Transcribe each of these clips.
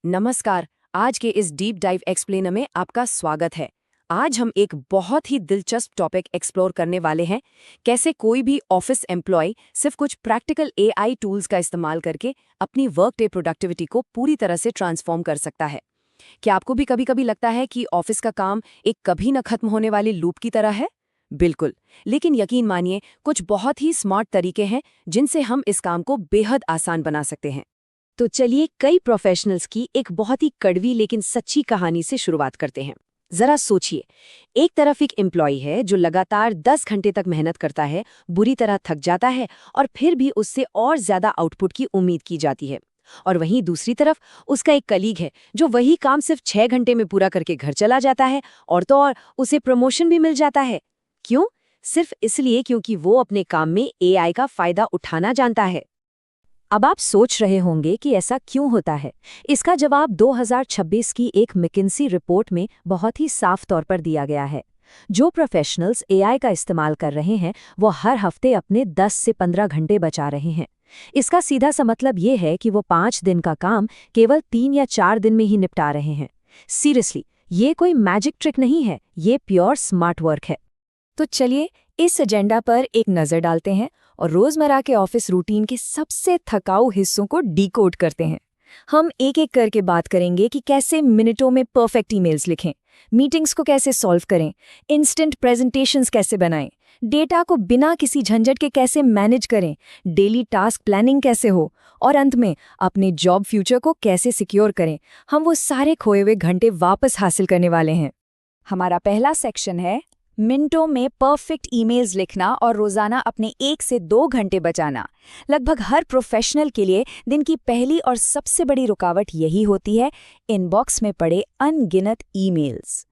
नमस्कार। आज के इस डीप डाइव एक्सप्लेनर में आपका स्वागत है। आज हम एक बहुत ही दिलचस्प टॉपिक एक्सप्लोर करने वाले हैं, कैसे कोई भी ऑफिस एम्प्लॉय सिर्फ कुछ प्रैक्टिकल एआई टूल्स का इस्तेमाल करके अपनी वर्क डे प्रोडक्टिविटी को पूरी तरह से ट्रांसफॉर्म कर सकता है। क्या आपको भी कभी-कभी लगता है कि ऑफिस का काम एक कभी न खत्म होने वाली लूप की तरह है? बिल्कुल, लेकिन यकीन मानिए कुछ बहुत ही स्मार्ट तरीके हैं जिनसे हम इस काम को बेहद आसान बना सकते हैं। तो चलिए कई प्रोफेशनल्स की एक बहुत ही कड़वी लेकिन सच्ची कहानी से शुरुआत करते हैं। जरा सोचिए, एक तरफ एक एम्प्लॉय है जो लगातार 10 घंटे तक मेहनत करता है, बुरी तरह थक जाता है और फिर भी उससे और ज्यादा आउटपुट की उम्मीद की जाती है। और वहीं दूसरी तरफ उसका एक कलीग है जो वही काम सिर्फ 6 घंटे में पूरा करके घर चला जाता है, और तो और उसे प्रमोशन भी मिल जाता है। क्यों? सिर्फ इसलिए क्योंकि वो अपने काम में एआई का फायदा उठाना जानता है। अब आप सोच रहे होंगे कि ऐसा क्यों होता है। इसका जवाब 2026 की एक मैकिन्सी रिपोर्ट में बहुत ही साफ तौर पर दिया गया है। जो प्रोफेशनल्स एआई का इस्तेमाल कर रहे हैं वो हर हफ्ते अपने 10 से 15 घंटे बचा रहे हैं। इसका सीधा सा मतलब ये है कि वो 5 दिन का काम केवल 3 या 4 दिन में ही निपटा रहे हैं। सीरियसली, ये कोई मैजिक ट्रिक नहीं है, ये प्योर स्मार्ट वर्क है। तो चलिए इस एजेंडा पर एक नज़र डालते हैं और रोजमर्रा के ऑफिस रूटीन के सबसे थकाऊ हिस्सों को डीकोड करते हैं। हम एक एक करके बात करेंगे कि कैसे मिनटों में परफेक्ट ईमेल्स लिखें, मीटिंग्स को कैसे सॉल्व करें, इंस्टेंट प्रेजेंटेशंस कैसे बनाएं, डेटा को बिना किसी झंझट के कैसे मैनेज करें, डेली टास्क प्लानिंग कैसे हो, और अंत में अपने जॉब फ्यूचर को कैसे सिक्योर करें। हम वो सारे खोए हुए घंटे वापस हासिल करने वाले हैं। हमारा पहला सेक्शन है मिनटों में परफेक्ट ईमेल्स लिखना और रोजाना अपने 1 से 2 घंटे बचाना। लगभग हर प्रोफेशनल के लिए दिन की पहली और सबसे बड़ी रुकावट यही होती है, इनबॉक्स में पड़े अनगिनत ईमेल्स।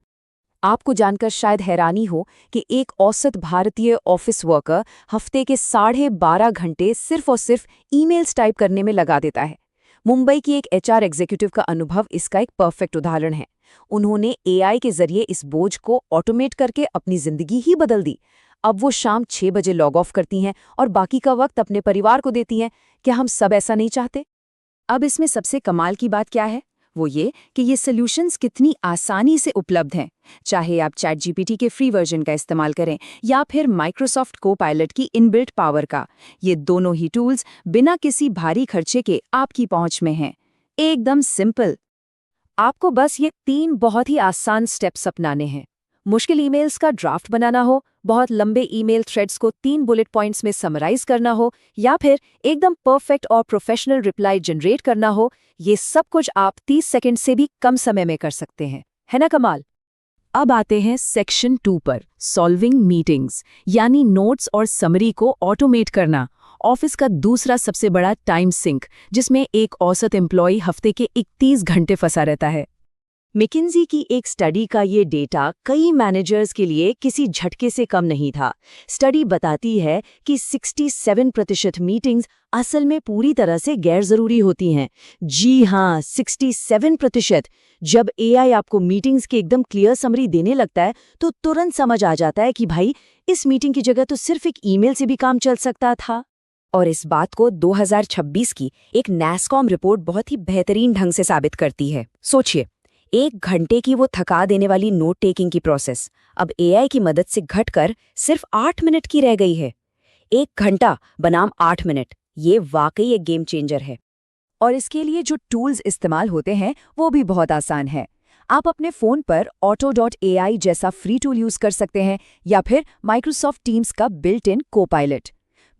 आपको जानकर शायद हैरानी हो कि एक औसत भारतीय ऑफिस वर्कर हफ्ते के 12.5 घंटे सिर्फ और सिर्फ ईमेल्स टाइप करने में लगा देता है। मुंबई की एक एचआर एग्जीक्यूटिव का अनुभव इसका एक परफेक्ट उदाहरण है। उन्होंने एआई के जरिए इस बोझ को ऑटोमेट करके अपनी जिंदगी ही बदल दी। अब वो शाम 6 बजे लॉग ऑफ करती हैं और बाकी का वक्त अपने परिवार को देती हैं। क्या हम सब ऐसा नहीं चाहते? अब इसमें सबसे कमाल की बात क्या है? वो ये कि ये सॉल्यूशंस कितनी आसानी से उपलब्ध हैं। चाहे आप चैट जीपीटी के फ्री वर्जन का इस्तेमाल करें या फिर माइक्रोसॉफ्ट कोपायलट की इनबिल्ट पावर का, ये दोनों ही टूल्स बिना किसी भारी खर्चे के आपकी पहुंच में हैं। एकदम सिंपल। आपको बस ये 3 बहुत ही आसान स्टेप्स अपनाने हैं। मुश्किल ईमेल्स का ड्राफ्ट बनाना हो, बहुत लंबे ईमेल थ्रेड्स को 3 बुलेट पॉइंट्स में समराइज करना हो, या फिर एकदम परफेक्ट और प्रोफेशनल रिप्लाई जनरेट करना हो, ये सब कुछ आप 30 सेकंड से भी कम समय में कर सकते हैं। है ना कमाल? अब आते हैं सेक्शन 2 पर, सॉल्विंग मीटिंग्स, यानी नोट्स और समरी को ऑटोमेट करना। ऑफिस का दूसरा सबसे बड़ा टाइम सिंक, जिसमें एक औसत एम्प्लॉय हफ्ते के 31 घंटे फंसा रहता है। मैकिन्जी की एक स्टडी का ये डेटा कई मैनेजर्स के लिए किसी झटके से कम नहीं था। स्टडी बताती है कि 67% मीटिंग्स असल में पूरी तरह से गैर जरूरी होती हैं। जी हाँ, 67%। जब एआई आपको मीटिंग्स की एकदम क्लियर समरी देने लगता है तो तुरंत समझ आ जाता है कि भाई, इस मीटिंग की जगह तो सिर्फ एक ईमेल से भी काम चल सकता था। और इस बात को 2026 की एक नैस्कॉम रिपोर्ट बहुत ही बेहतरीन ढंग से साबित करती है। सोचिए, 1 घंटे की वो थका देने वाली नोट टेकिंग की प्रोसेस अब एआई की मदद से घटकर सिर्फ 8 मिनट की रह गई है। 1 घंटा बनाम 8 मिनट, ये वाकई एक गेम चेंजर है। और इसके लिए जो टूल्स इस्तेमाल होते हैं वो भी बहुत आसान है। आप अपने फ़ोन पर auto.ai जैसा फ्री टूल यूज़ कर सकते हैं, या फिर माइक्रोसॉफ्ट टीम्स का बिल्ट इन कोपायलट।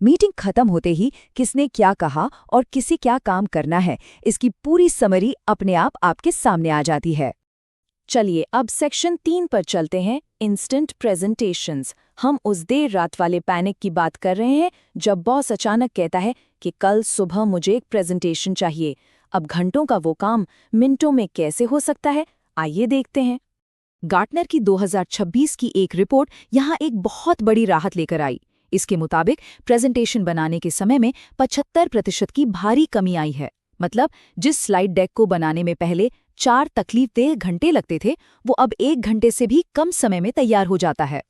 मीटिंग खत्म होते ही किसने क्या कहा और किसे क्या काम करना है, इसकी पूरी समरी अपने आप आपके सामने आ जाती है। चलिए अब सेक्शन 3 पर चलते हैं, इंस्टेंट प्रेजेंटेशंस। हम उस देर रात वाले पैनिक की बात कर रहे हैं जब बॉस अचानक कहता है कि कल सुबह मुझे एक प्रेजेंटेशन चाहिए। अब घंटों का वो काम मिनटों में कैसे हो सकता है, आइए देखते हैं। गार्टनर की 2026 की एक रिपोर्ट यहाँ एक बहुत बड़ी राहत लेकर आई। इसके मुताबिक प्रेजेंटेशन बनाने के समय में 75% की भारी कमी आई है। मतलब जिस स्लाइड डेक को बनाने में पहले 4 तकलीफदेह घंटे लगते थे, वो अब 1 घंटे से भी कम समय में तैयार हो जाता है।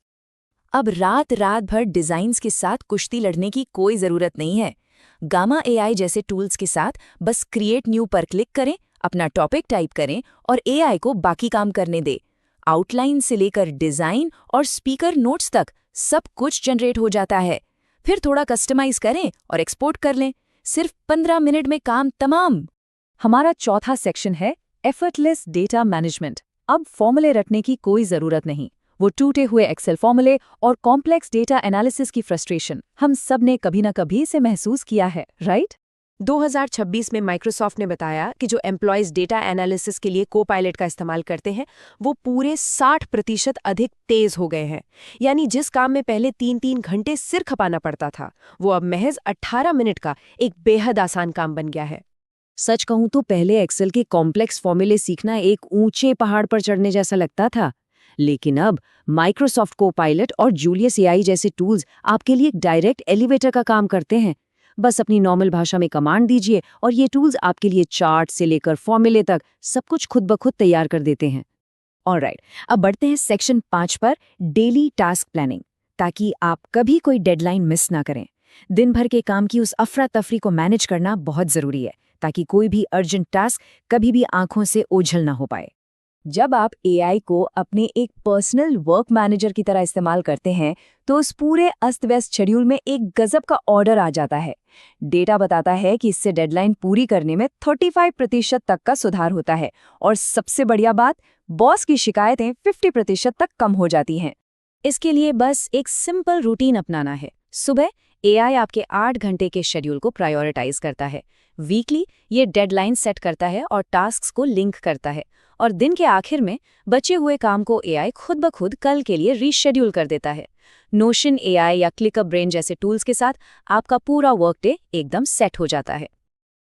अब रात भर डिजाइन्स के साथ कुश्ती लड़ने की कोई जरूरत नहीं है। गामा एआई जैसे टूल्स के साथ बस क्रिएट न्यू पर क्लिक करें, अपना टॉपिक टाइप करें और एआई को बाकी काम करने दे। आउटलाइन से लेकर डिजाइन और स्पीकर नोट्स तक सब कुछ जनरेट हो जाता है। फिर थोड़ा कस्टमाइज करें और एक्सपोर्ट कर लें। सिर्फ 15 मिनट में काम तमाम। हमारा चौथा सेक्शन है एफर्टलेस डेटा मैनेजमेंट। अब फॉर्मूले रटने की कोई जरूरत नहीं। वो टूटे हुए एक्सेल फॉर्मूले और कॉम्प्लेक्स डेटा एनालिसिस की फ्रस्ट्रेशन हम सब ने कभी न कभी इसे महसूस किया है, राइट? 2026 में माइक्रोसॉफ्ट ने बताया कि जो एम्प्लॉयज डेटा एनालिसिस के लिए कोपायलट का इस्तेमाल करते हैं वो पूरे 60% अधिक तेज हो गए हैं। यानी जिस काम में पहले 3-3 घंटे सिर खपाना पड़ता था वो अब महज 18 मिनट का एक बेहद आसान काम बन गया है। सच कहूं तो पहले एक्सेल के कॉम्प्लेक्स फॉर्मूले सीखना एक ऊंचे पहाड़ पर चढ़ने जैसा लगता था, लेकिन अब माइक्रोसॉफ्ट कोपायलट और जूलियस एआई जैसे टूल्स आपके लिए एक डायरेक्ट एलिवेटर का काम करते हैं। बस अपनी नॉर्मल भाषा में कमांड दीजिए और ये टूल्स आपके लिए चार्ट से लेकर फॉर्मूले तक सब कुछ खुद ब खुद तैयार कर देते हैं। ऑलराइट, अब बढ़ते हैं सेक्शन 5 पर, डेली टास्क प्लानिंग, ताकि आप कभी कोई डेडलाइन मिस ना करें। दिन भर के काम की उस अफरा तफरी को मैनेज करना बहुत जरूरी है, ताकि कोई भी अर्जेंट टास्क कभी भी आंखों से ओझल ना हो पाए। जब आप एआई को अपने एक पर्सनल वर्क मैनेजर की तरह इस्तेमाल करते हैं तो उस पूरे अस्त-व्यस्त शेड्यूल में एक गजब का ऑर्डर आ जाता है। डेटा बताता है कि इससे डेडलाइन पूरी करने में 35% तक का सुधार होता है और सबसे बढ़िया बात, बॉस की शिकायतें 50% तक कम हो जाती हैं। इसके लिए बस एक सिंपल रूटीन अपनाना है। सुबह एआई आपके 8 घंटे के शेड्यूल को प्रायोरिटाइज करता है। वीकली ये डेडलाइन सेट करता है और टास्क्स को लिंक करता है, और दिन के आखिर में बचे हुए काम को एआई खुद ब खुद कल के लिए रीशेड्यूल कर देता है। नोशन एआई या क्लिकअप ब्रेन जैसे टूल्स के साथ आपका पूरा वर्क डे एकदम सेट हो जाता है।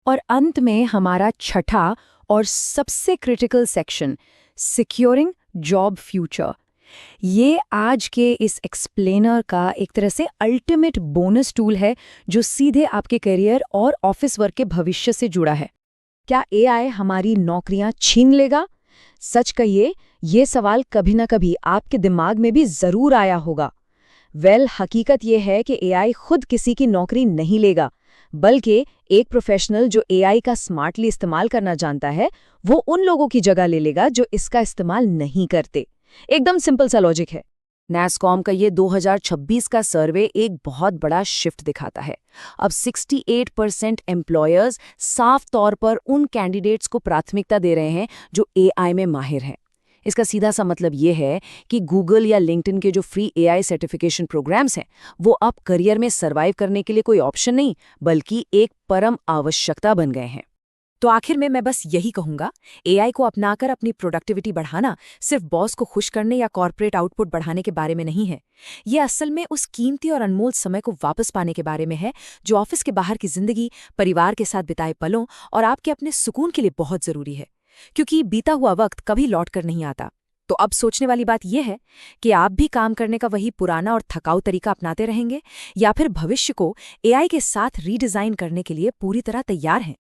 और अंत में हमारा छठा और सबसे critical section, securing job future. ये आज के इस एक्सप्लेनर का एक तरह से अल्टीमेट बोनस टूल है जो सीधे आपके करियर और ऑफिस वर्क के भविष्य से जुड़ा है। क्या एआई हमारी नौकरियां छीन लेगा? सच कहिए, ये सवाल कभी ना कभी आपके दिमाग में भी जरूर आया होगा। हकीकत ये है कि एआई खुद किसी की नौकरी नहीं लेगा, बल्कि एक प्रोफेशनल जो एआई का स्मार्टली इस्तेमाल करना जानता है वो उन लोगों की जगह ले लेगा जो इसका इस्तेमाल नहीं करते। एकदम सिंपल सा लॉजिक है। नैसकॉम का ये 2026 का सर्वे एक बहुत बड़ा शिफ्ट दिखाता है। अब 68% एम्प्लॉयर्स साफ तौर पर उन कैंडिडेट्स को प्राथमिकता दे रहे हैं जो एआई में माहिर हैं। इसका सीधा सा मतलब ये है कि गूगल या लिंक्डइन के जो फ्री एआई सर्टिफिकेशन प्रोग्राम्स हैं वो अब करियर में सर्वाइव करने के लिए कोई ऑप्शन नहीं बल्कि एक परम आवश्यकता बन गए हैं। तो आखिर में मैं बस यही कहूंगा, एआई को अपनाकर अपनी प्रोडक्टिविटी बढ़ाना सिर्फ बॉस को खुश करने या कॉर्पोरेट आउटपुट बढ़ाने के बारे में नहीं है। ये असल में उस कीमती और अनमोल समय को वापस पाने के बारे में है जो ऑफिस के बाहर की जिंदगी, परिवार के साथ बिताए पलों और आपके अपने सुकून के लिए बहुत जरूरी है, क्योंकि बीता हुआ वक्त कभी लौट कर नहीं आता। तो अब सोचने वाली बात यह है कि आप भी काम करने का वही पुराना और थकाऊ तरीका अपनाते रहेंगे या फिर भविष्य को एआई के साथ रीडिजाइन करने के लिए पूरी तरह तैयार हैं।